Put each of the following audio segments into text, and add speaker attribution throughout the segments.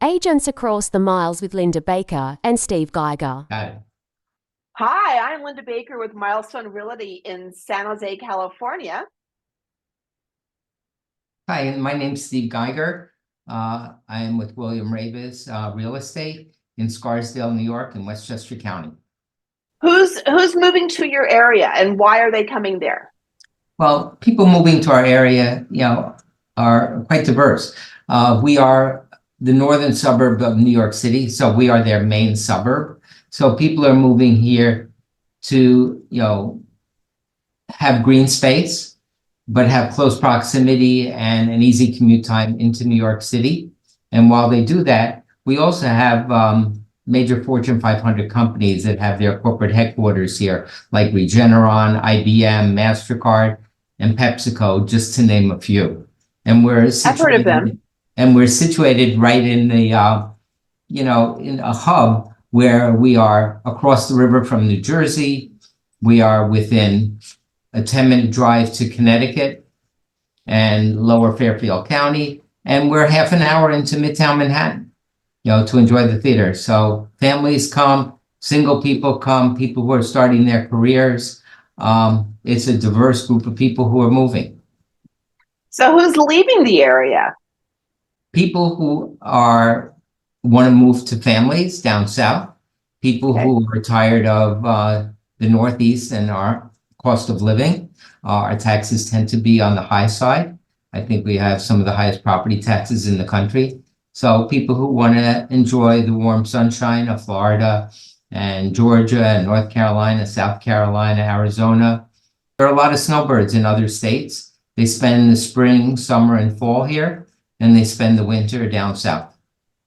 Speaker 1: Agents Across the Miles with Linda Baker and Steve Geiger.
Speaker 2: Got it.
Speaker 3: Hi, I'm Linda Baker with Milestone Realty in San Jose, California.
Speaker 2: Hi, and my name's Steve Geiger. I am with William Raveis Real Estate in Scarsdale, New York, in Westchester County.
Speaker 3: Who's moving to your area and why are they coming there?
Speaker 2: Well, people moving to our area, are quite diverse. We are the northern suburb of New York City, so we are their main suburb. So people are moving here to, have green space, but have close proximity and an easy commute time into New York City. And while they do that, we also have major Fortune 500 companies that have their corporate headquarters here, like Regeneron, IBM, MasterCard, and PepsiCo, just to name a few. And
Speaker 3: I've heard of them.
Speaker 2: And we're situated right in the, in a hub where we are across the river from New Jersey. We are within a 10-minute drive to Connecticut and Lower Fairfield County. And we're half an hour into Midtown Manhattan, to enjoy the theater. So families come, single people come, people who are starting their careers. It's a diverse group of people who are moving.
Speaker 3: So who's leaving the area?
Speaker 2: People who want to move to families down south, people who are tired of the Northeast and our cost of living. Our taxes tend to be on the high side. I think we have some of the highest property taxes in the country. So people who want to enjoy the warm sunshine of Florida and Georgia and North Carolina, South Carolina, Arizona. There are a lot of snowbirds in other states. They spend the spring, summer, and fall here, and they spend the winter down south.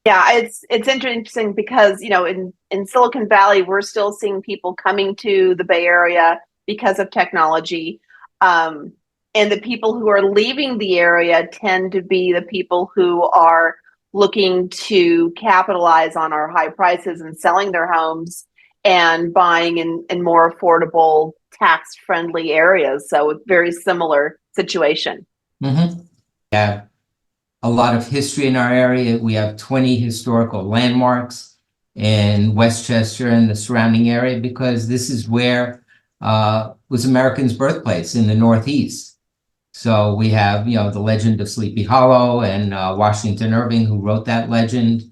Speaker 3: Yeah, it's interesting because, in Silicon Valley, we're still seeing people coming to the Bay Area because of technology. And the people who are leaving the area tend to be the people who are looking to capitalize on our high prices and selling their homes and buying in more affordable, tax-friendly areas. So it's a very similar situation.
Speaker 2: Mm-hmm. Yeah. A lot of history in our area. We have 20 historical landmarks in Westchester and the surrounding area because this is where was America's birthplace in the Northeast. So we have, the legend of Sleepy Hollow and Washington Irving, who wrote that legend,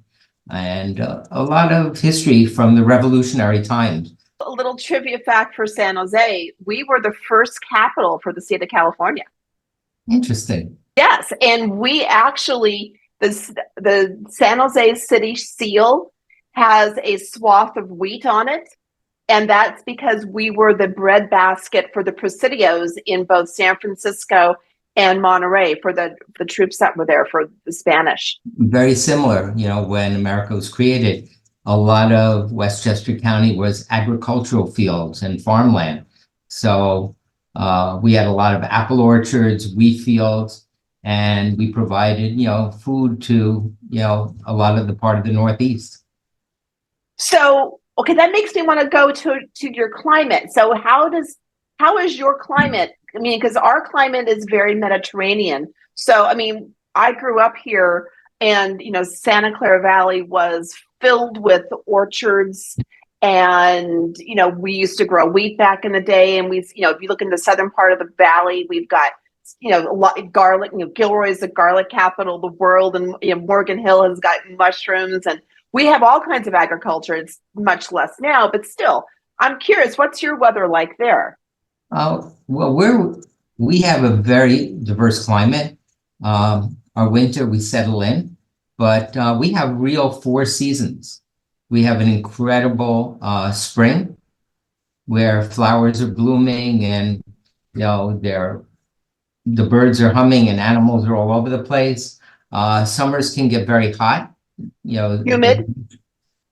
Speaker 2: and a lot of history from the Revolutionary times.
Speaker 3: A little trivia fact for San Jose, we were the first capital for the state of California.
Speaker 2: Interesting.
Speaker 3: Yes, and we actually, the San Jose city seal has a swath of wheat on it. And that's because we were the breadbasket for the Presidios in both San Francisco and Monterey for the troops that were there for the Spanish.
Speaker 2: Very similar, when America was created, a lot of Westchester County was agricultural fields and farmland. So we had a lot of apple orchards, wheat fields, and we provided, food to, a lot of the part of the Northeast.
Speaker 3: So, okay, that makes me want to go to your climate. So how is your climate? I mean, because our climate is very Mediterranean. So, I mean, I grew up here and, Santa Clara Valley was filled with orchards and, we used to grow wheat back in the day. And if you look in the southern part of the valley, we've got, a lot of garlic, Gilroy's the garlic capital of the world. And, Morgan Hill has got mushrooms and we have all kinds of agriculture. It's much less now, but still, I'm curious, what's your weather like there?
Speaker 2: Well, we have a very diverse climate. Our winter, we settle in, but we have real 4 seasons. We have an incredible spring where flowers are blooming and, the birds are humming and animals are all over the place. Summers can get very hot.
Speaker 3: Humid.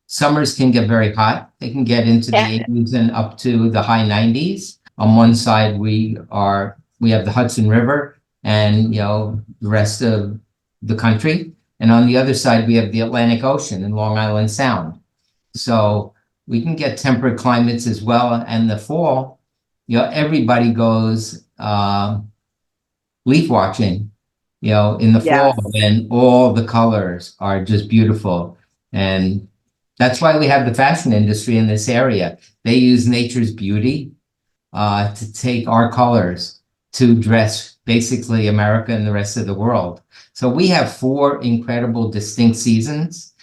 Speaker 2: Summers can get very hot. They can get into the 80s and up to the high 90s. On one side, we have the Hudson River and, the rest of the country. And on the other side, we have the Atlantic Ocean and Long Island Sound. So we can get temperate climates as well. And the fall, everybody goes leaf watching in the fall,
Speaker 3: Yes.
Speaker 2: when all the colors are just beautiful. And that's why we have the fashion industry in this area. They use nature's beauty to take our colors to dress basically America and the rest of the world. So we have 4 incredible distinct seasons,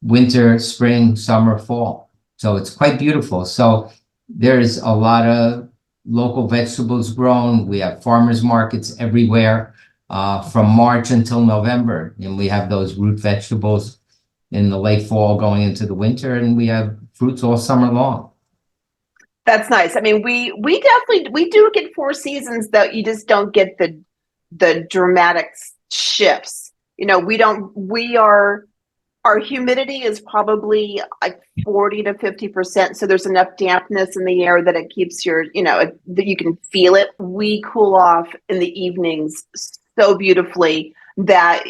Speaker 2: winter, spring, summer, fall. So it's quite beautiful. So there's a lot of local vegetables grown. We have farmers markets everywhere from March until November. And we have those root vegetables in the late fall going into the winter, and we have fruits all summer long.
Speaker 3: That's nice. I mean, we definitely do get 4 seasons, though you just don't get the dramatic shifts. Our humidity is probably like 40 to 50%. So there's enough dampness in the air that it keeps that you can feel it. We cool off in the evenings so beautifully that,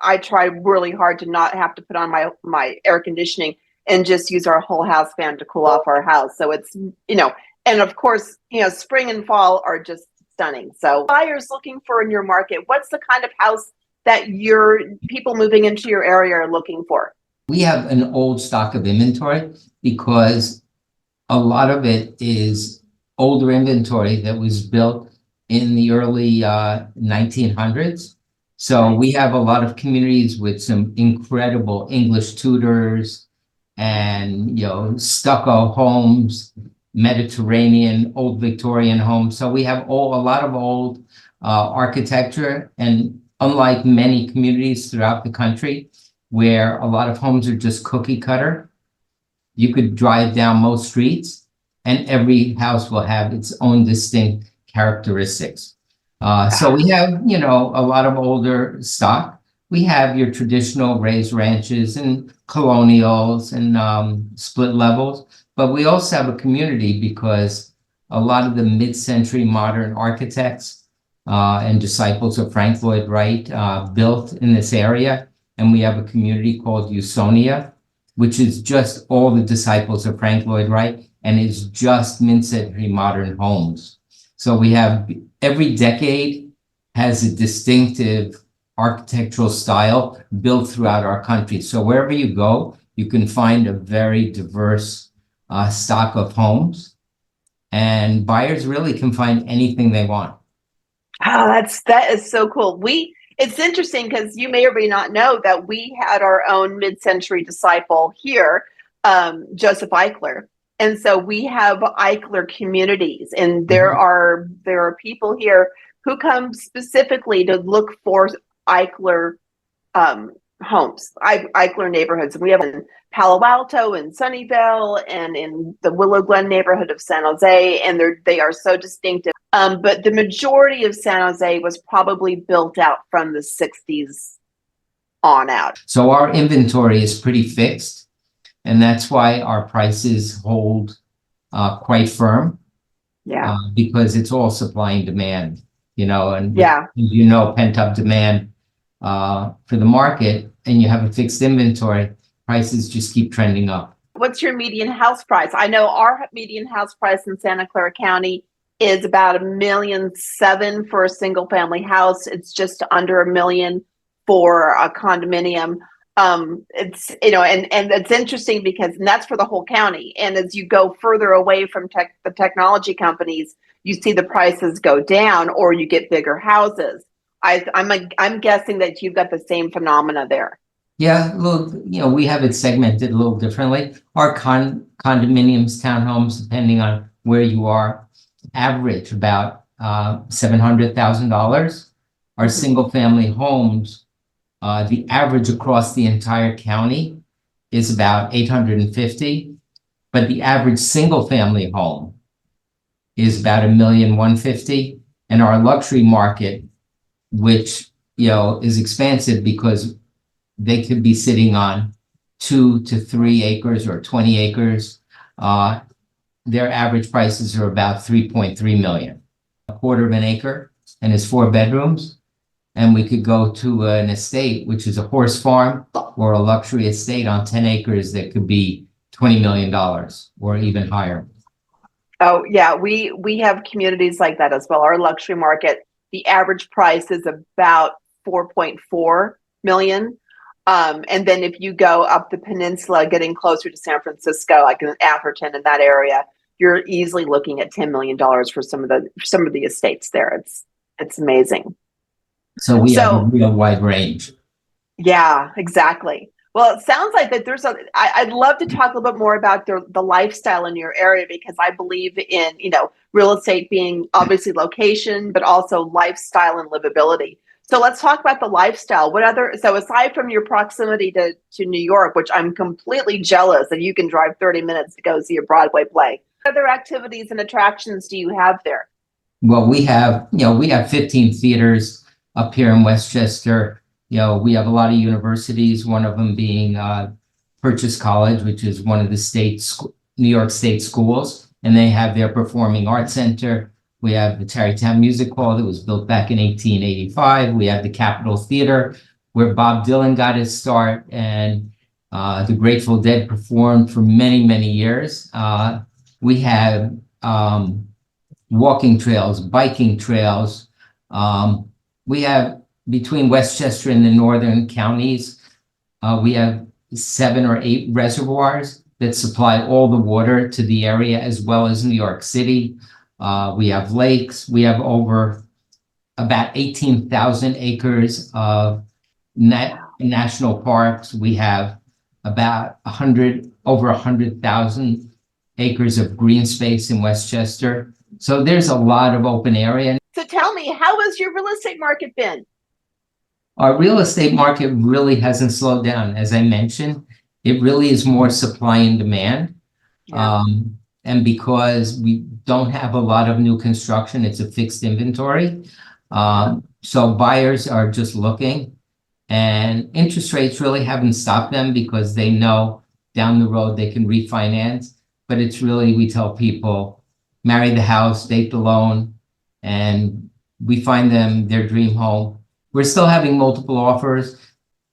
Speaker 3: I try really hard to not have to put on my air conditioning and just use our whole house fan to cool off our house. So it's, and of course, spring and fall are just stunning. So buyers looking for in your market, what's the kind of house that your people moving into your area are looking for?
Speaker 2: We have an old stock of inventory because a lot of it is older inventory that was built in the early 1900s. So we have a lot of communities with some incredible English Tudors and, stucco homes, Mediterranean, old Victorian homes. So we have a lot of old architecture, and unlike many communities throughout the country where a lot of homes are just cookie cutter, you could drive down most streets and every house will have its own distinct characteristics. So we have, a lot of older stock. We have your traditional raised ranches and colonials and split levels, but we also have a community because a lot of the mid-century modern architects and disciples of Frank Lloyd Wright built in this area. And we have a community called Usonia, which is just all the disciples of Frank Lloyd Wright, and is just mid-century modern homes. So we have every decade has a distinctive architectural style built throughout our country. So wherever you go, you can find a very diverse stock of homes, and buyers really can find anything they want.
Speaker 3: Oh, that is so cool. It's interesting because you may or may not know that we had our own mid-century disciple here, Joseph Eichler. And so we have Eichler communities, and there are people here who come specifically to look for Eichler homes, Eichler neighborhoods. And we have in Palo Alto and Sunnyvale and in the Willow Glen neighborhood of San Jose, and they are so distinctive. But the majority of San Jose was probably built out from the 60s on out.
Speaker 2: So our inventory is pretty fixed, and that's why our prices hold quite firm.
Speaker 3: Yeah.
Speaker 2: Because it's all supply and demand, and
Speaker 3: yeah,
Speaker 2: pent-up demand for the market, and you have a fixed inventory, prices just keep trending up.
Speaker 3: What's your median house price? I know our median house price in Santa Clara County is about $1.7 million for a single family house. It's just under $1 million for a condominium. It's, and it's interesting because that's for the whole county. And as you go further away from the technology companies, you see the prices go down, or you get bigger houses. I'm guessing that you've got the same phenomena there.
Speaker 2: Yeah, we have it segmented a little differently. Our condominiums, townhomes, depending on where you are, average about $700,000. Our single family homes, the average across the entire county is about $850,000, but the average single family home is about $1,150,000. And our luxury market, which is expansive because they could be sitting on 2 to 3 acres or 20 acres. Their average prices are about $3.3 million, a quarter of an acre, and it's 4 bedrooms. And we could go to an estate, which is a horse farm or a luxury estate on 10 acres that could be $20 million or even higher.
Speaker 3: Oh yeah, we have communities like that as well. Our luxury market the average price is about 4.4 million. And then if you go up the peninsula, getting closer to San Francisco, like in Atherton and that area, you're easily looking at $10 million for some of the estates there. It's amazing.
Speaker 2: So we have a real wide range.
Speaker 3: Yeah, exactly. Well, it sounds like that I'd love to talk a little bit more about the lifestyle in your area, because I believe in, real estate being obviously location, but also lifestyle and livability. So let's talk about the lifestyle. So aside from your proximity to New York, which I'm completely jealous that you can drive 30 minutes to go see a Broadway play, what other activities and attractions do you have there?
Speaker 2: Well, we have 15 theaters up here in Westchester. We have a lot of universities, one of them being Purchase College, which is one of the New York State schools, and they have their Performing Arts Center. We have the Tarrytown Music Hall that was built back in 1885. We have the Capitol Theater, where Bob Dylan got his start, and the Grateful Dead performed for many, many years. We have walking trails, biking trails. We have, between Westchester and the northern counties, we have 7 or 8 reservoirs that supply all the water to the area, as well as New York City. We have lakes. We have over about 18,000 acres of national parks. We have about over 100,000 acres of green space in Westchester. So there's a lot of open area.
Speaker 3: So tell me, how has your real estate market been?
Speaker 2: Our real estate market really hasn't slowed down. As I mentioned, it really is more supply and demand.
Speaker 3: Yeah.
Speaker 2: And because we don't have a lot of new construction, it's a fixed inventory. So buyers are just looking, and interest rates really haven't stopped them, because they know down the road they can refinance. But it's really, we tell people, marry the house, date the loan, and we find them their dream home. We're still having multiple offers.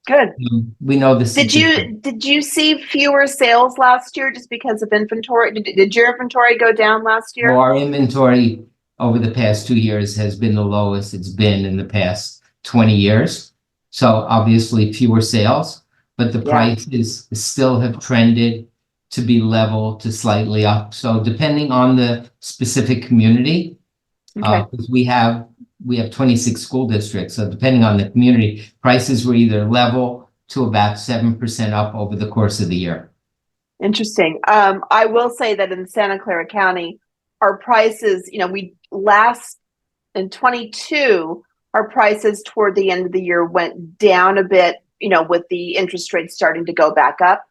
Speaker 3: Good.
Speaker 2: We know this.
Speaker 3: Did you see fewer sales last year just because of inventory? Did your inventory go down last year?
Speaker 2: Well, our inventory over the past 2 years has been the lowest it's been in the past 20 years. So obviously fewer sales, but the prices still have trended to be level to slightly up. So depending on the specific community, because we have 26 school districts. So depending on the community, prices were either level to about 7% up over the course of the year.
Speaker 3: Interesting. I will say that in Santa Clara County, our prices, in 22, our prices toward the end of the year went down a bit, with the interest rates starting to go back up.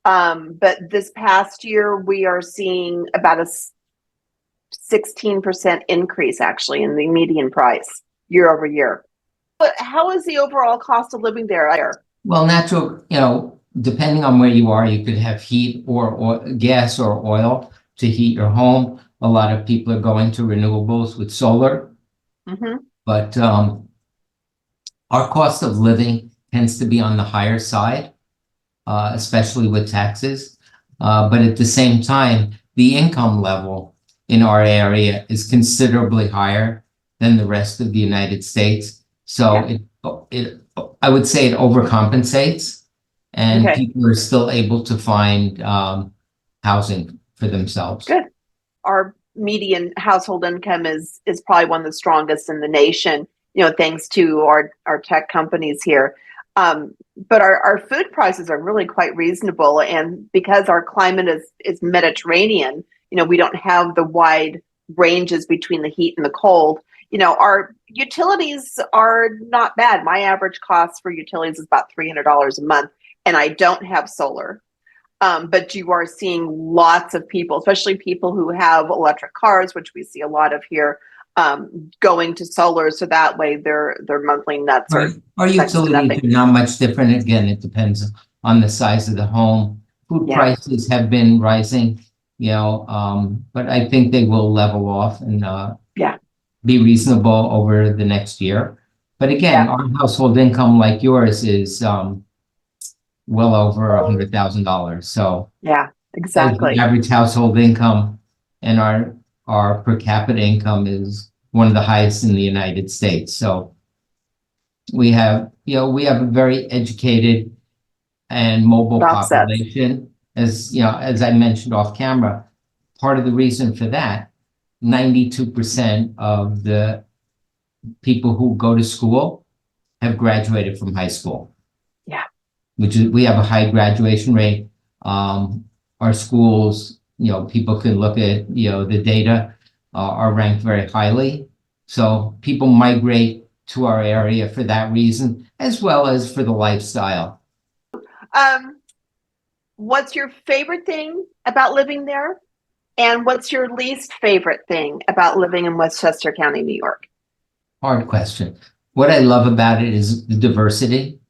Speaker 3: But this past year, we are seeing about a 16% increase actually in the median price year over year. But how is the overall cost of living there?
Speaker 2: Well, depending on where you are, you could have heat or gas or oil to heat your home. A lot of people are going to renewables with solar. But our cost of living tends to be on the higher side, especially with taxes. But at the same time, the income level in our area is considerably higher than the rest of the United States. So I would say it overcompensates, and people are still able to find housing for themselves.
Speaker 3: Good. Our median household income is probably one of the strongest in the nation, thanks to our tech companies here. But our food prices are really quite reasonable. And because our climate is Mediterranean, we don't have the wide ranges between the heat and the cold. Our utilities are not bad. My average cost for utilities is about $300 a month, and I don't have solar. But you are seeing lots of people, especially people who have electric cars, which we see a lot of here, going to solar. So that way their monthly nuts are.
Speaker 2: Our utilities are not much different. Again, it depends on the size of the home. Food prices have been rising. But I think they will level off and be reasonable over the next year. But again, our household income, like yours, is well over $100,000. So
Speaker 3: exactly.
Speaker 2: the average household income and our per capita income is one of the highest in the United States. So we have a very educated and mobile
Speaker 3: Offsets.
Speaker 2: population. As I mentioned off camera, part of the reason for that, 92% of the people who go to school have graduated from high school.
Speaker 3: Yeah.
Speaker 2: We have a high graduation rate. Our schools, people can look at, the data, are ranked very highly. So people migrate to our area for that reason, as well as for the lifestyle.
Speaker 3: What's your favorite thing about living there? And what's your least favorite thing about living in Westchester County, New York?
Speaker 2: Hard question. What I love about it is the diversity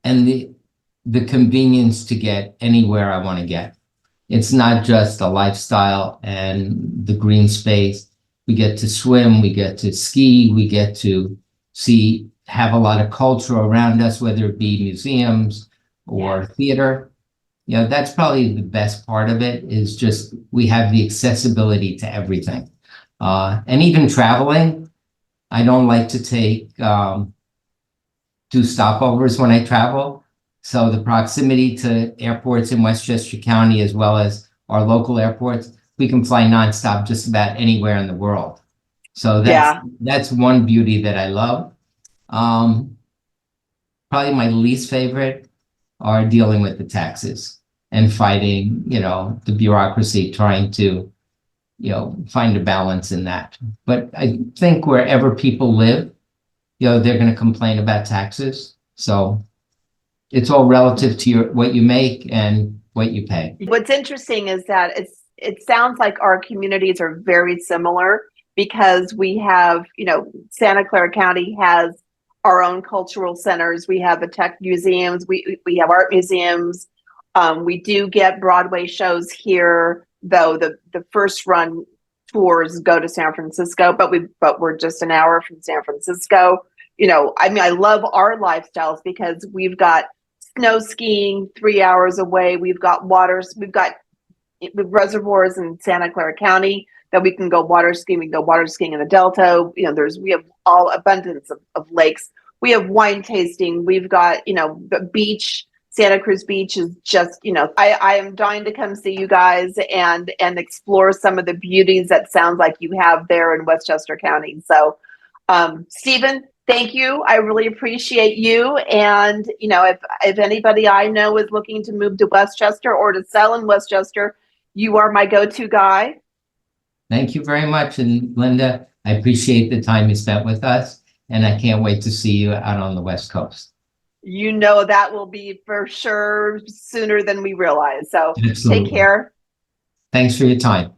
Speaker 2: and the convenience to get anywhere I want to get. It's not just a lifestyle and the green space. We get to swim, we get to ski, we get to have a lot of culture around us, whether it be museums or theater. That's probably the best part of it, is just we have the accessibility to everything. And even traveling, I don't like to do stopovers when I travel. So the proximity to airports in Westchester County, as well as our local airports, we can fly nonstop just about anywhere in the world. So that's one beauty that I love. Probably my least favorite are dealing with the taxes and fighting, the bureaucracy, trying to, find a balance in that. But I think wherever people live, they're going to complain about taxes. So it's all relative to what you make and what you pay.
Speaker 3: What's interesting is that it sounds like our communities are very similar, because we have, Santa Clara County has our own cultural centers. We have the tech museums. We have art museums. We do get Broadway shows here, though the first run tours go to San Francisco, but we're just an hour from San Francisco. I love our lifestyles because we've got snow skiing 3 hours away. We've got reservoirs in Santa Clara County that we can go water skiing. We can go water skiing in the Delta. We have all abundance of lakes. We have wine tasting. We've got, the beach. Santa Cruz Beach is just, I am dying to come see you guys and explore some of the beauties that sounds like you have there in Westchester County. So, Stephen, thank you. I really appreciate you. And, if anybody I know is looking to move to Westchester or to sell in Westchester, you are my go-to guy.
Speaker 2: Thank you very much. And Linda, I appreciate the time you spent with us, and I can't wait to see you out on the West Coast.
Speaker 3: That will be for sure sooner than we realize. So
Speaker 2: Absolutely.
Speaker 3: Take care.
Speaker 2: Thanks for your time.